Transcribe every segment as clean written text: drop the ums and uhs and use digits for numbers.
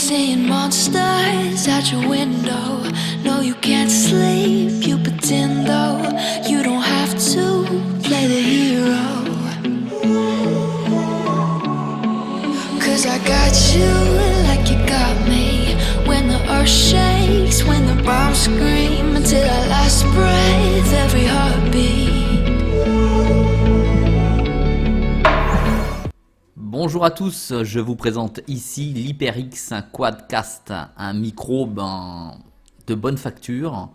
seeing monsters out your window. No, you can't sleep, you pretend though. You don't have to play the hero. 'Cause I got you like you got me. When the earth shakes, when the bombs scream, until our last breath, every heartbeat. Bonjour à tous, je vous présente ici l'HyperX Quadcast, un micro de bonne facture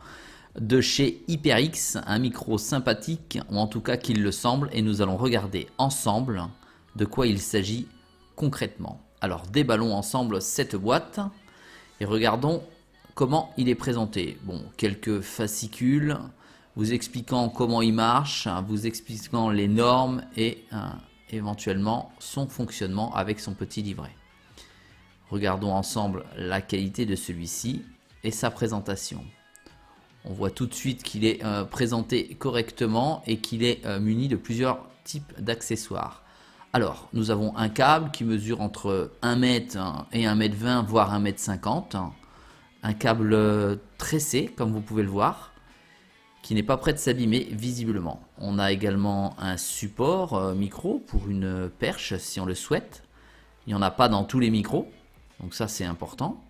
de chez HyperX, un micro sympathique, ou en tout cas qu'il le semble, et nous allons regarder ensemble de quoi il s'agit concrètement. Alors déballons ensemble cette boîte et regardons comment il est présenté. Bon, quelques fascicules vous expliquant comment il marche, vous expliquant les normes et éventuellement son fonctionnement avec son petit livret. Regardons ensemble la qualité de celui-ci et sa présentation. On voit tout de suite qu'il est présenté correctement et qu'il est muni de plusieurs types d'accessoires. Alors, nous avons un câble qui mesure entre 1 mètre et 1 mètre 20, voire 1 mètre 50. Un câble tressé, comme vous pouvez le voir, qui n'est pas prêt de s'abîmer visiblement. On a également un support micro pour une perche si on le souhaite. Il n'y en a pas dans tous les micros, donc ça c'est important.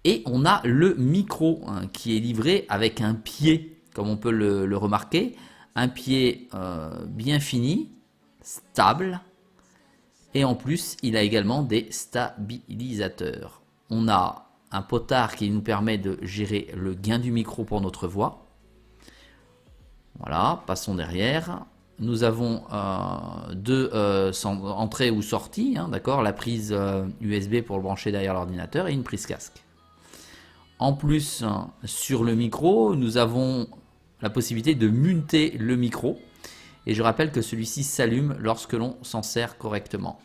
Et on a le micro qui est livré avec un pied, comme on peut le remarquer. Un pied bien fini, stable. Et en plus, il a également des stabilisateurs. On a un potard qui nous permet de gérer le gain du micro pour notre voix. Voilà, passons derrière. Nous avons deux entrées ou sorties, d'accord, la prise USB pour le brancher derrière l'ordinateur et une prise casque. En plus, sur le micro, nous avons la possibilité de munter le micro. Et je rappelle que celui-ci s'allume lorsque l'on s'en sert correctement.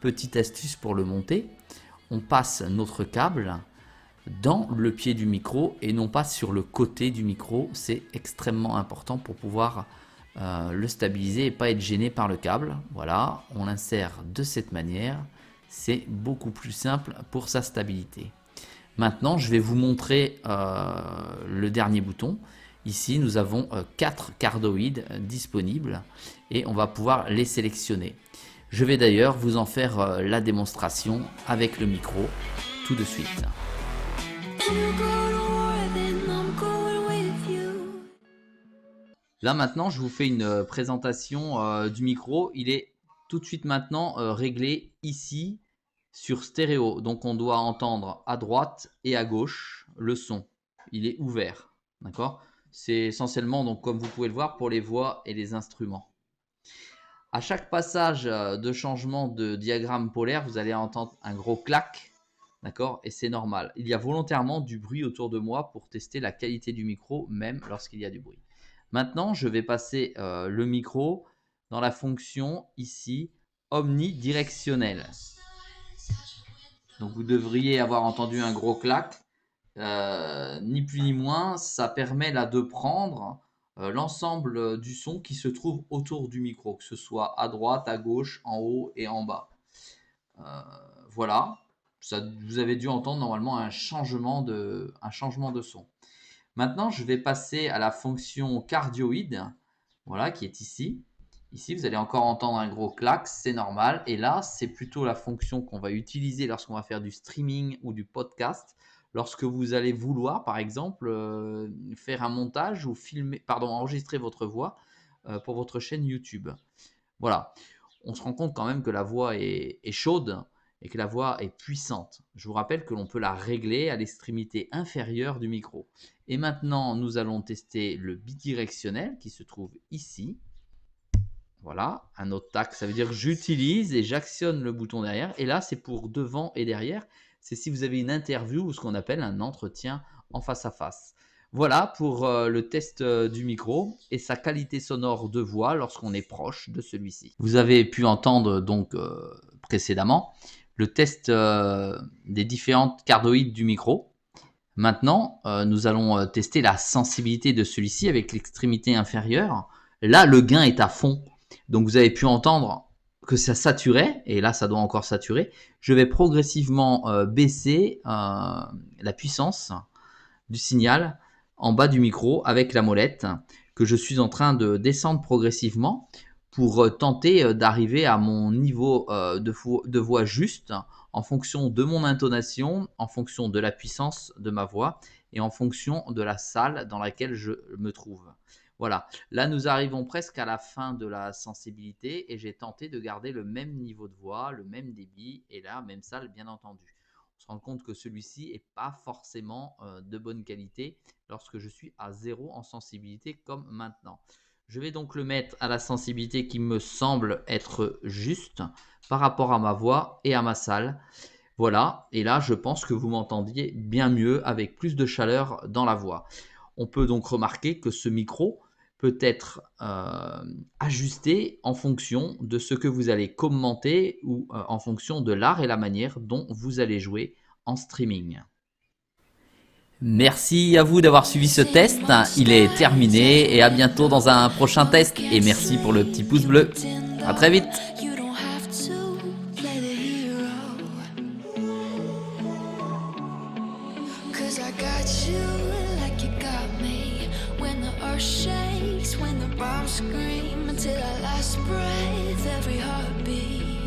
Petite astuce pour le monter, on passe notre câble dans le pied du micro et non pas sur le côté du micro. C'est extrêmement important pour pouvoir le stabiliser et pas être gêné par le câble. Voilà, on l'insère de cette manière. C'est beaucoup plus simple pour sa stabilité. Maintenant, je vais vous montrer le dernier bouton. Ici, nous avons 4 cardioïdes disponibles et on va pouvoir les sélectionner. Je vais d'ailleurs vous en faire la démonstration avec le micro tout de suite. Là maintenant, je vous fais une présentation du micro. Il est tout de suite maintenant réglé ici sur stéréo. Donc on doit entendre à droite et à gauche le son. Il est ouvert, d'accord ? C'est essentiellement, donc, comme vous pouvez le voir, pour les voix et les instruments. À chaque passage de changement de diagramme polaire, vous allez entendre un gros clac, d'accord ? Et c'est normal. Il y a volontairement du bruit autour de moi pour tester la qualité du micro, même lorsqu'il y a du bruit. Maintenant, je vais passer le micro dans la fonction ici, omnidirectionnelle. Donc, vous devriez avoir entendu un gros clac. Ni plus ni moins, ça permet là de prendre l'ensemble du son qui se trouve autour du micro, que ce soit à droite, à gauche, en haut et en bas. Voilà, vous avez dû entendre normalement un changement de son. Maintenant, je vais passer à la fonction cardioïde, voilà, qui est ici. Ici, vous allez encore entendre un gros clac, c'est normal. Et là, c'est plutôt la fonction qu'on va utiliser lorsqu'on va faire du streaming ou du podcast. Lorsque vous allez vouloir, par exemple, faire un montage ou enregistrer votre voix pour votre chaîne YouTube. Voilà. On se rend compte quand même que la voix est chaude et que la voix est puissante. Je vous rappelle que l'on peut la régler à l'extrémité inférieure du micro. Et maintenant, nous allons tester le bidirectionnel qui se trouve ici. Voilà, un autre tac, ça veut dire que j'utilise et j'actionne le bouton derrière. Et là, c'est pour devant et derrière. C'est si vous avez une interview ou ce qu'on appelle un entretien en face à face. Voilà pour le test du micro et sa qualité sonore de voix lorsqu'on est proche de celui-ci. Vous avez pu entendre donc précédemment le test des différentes cardioïdes du micro. Maintenant, nous allons tester la sensibilité de celui-ci avec l'extrémité inférieure. Là, le gain est à fond. Donc, vous avez pu entendre que ça saturait, et là ça doit encore saturer, je vais progressivement baisser la puissance du signal en bas du micro avec la molette que je suis en train de descendre progressivement pour tenter d'arriver à mon niveau de voix juste en fonction de mon intonation, en fonction de la puissance de ma voix et en fonction de la salle dans laquelle je me trouve. Voilà, là nous arrivons presque à la fin de la sensibilité et j'ai tenté de garder le même niveau de voix, le même débit et la même salle bien entendu. On se rend compte que celui-ci n'est pas forcément de bonne qualité lorsque je suis à 0 en sensibilité comme maintenant. Je vais donc le mettre à la sensibilité qui me semble être juste par rapport à ma voix et à ma salle. Voilà, et là je pense que vous m'entendiez bien mieux avec plus de chaleur dans la voix. On peut donc remarquer que ce micro peut être ajusté en fonction de ce que vous allez commenter ou en fonction de l'art et la manière dont vous allez jouer en streaming. Merci à vous d'avoir suivi ce test, il est terminé et à bientôt dans un prochain test et merci pour le petit pouce bleu. À très vite. Shakes when the bombs scream until our last breath, every heartbeat.